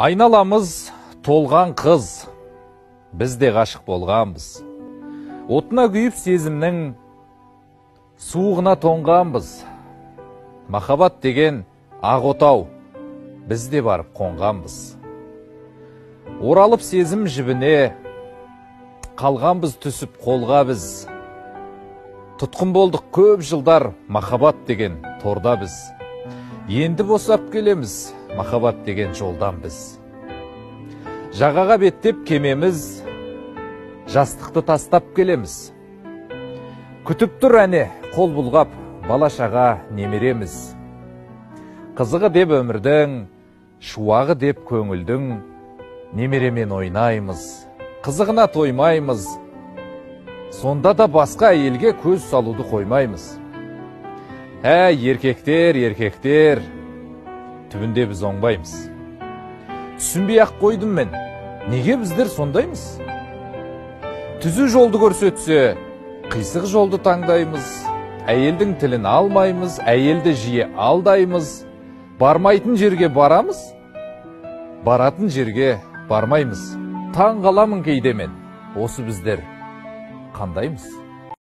Айналамыз толған қыз, біз де ғашық болғанбыз. Отына күйіп сезімнің суығына тоңғанбыз. Махаббат деген ақ отау, біз де барып қонғанбыз. Оралып сезім жібіне қалғанбыз түсіп қолға біз. Тұтқын болдық көп жылдар махаббат деген торда біз. Енді босап келеміз махаббат деген жолдан біз. Жағаға беттеп кемеміз, жастықты тастап келеміз. Күтіп тұр әне қол бұлғап бала-шаға немереміз. Қызығы деп өмірдің, шуағы деп көңілдің, немеремен ойнаймыз, қызығына тоймаймыз. Сонда да басқа әйелге көз салуды қоймаймыз. Еркектер, еркектер, түбінде біз оңбаймыз. Түсінбей ақ қойдым мен, неге біздер сондаймыз? Түзу жолды көрсетсе, қисық жолды таңдаймыз. Әйелдің тілін алмаймыз, әйелді жиі алдаймыз. Бармайтын жерге барамыз, баратын жерге бармаймыз. Таң қаламын кейде мен, осы біздер қандаймыз?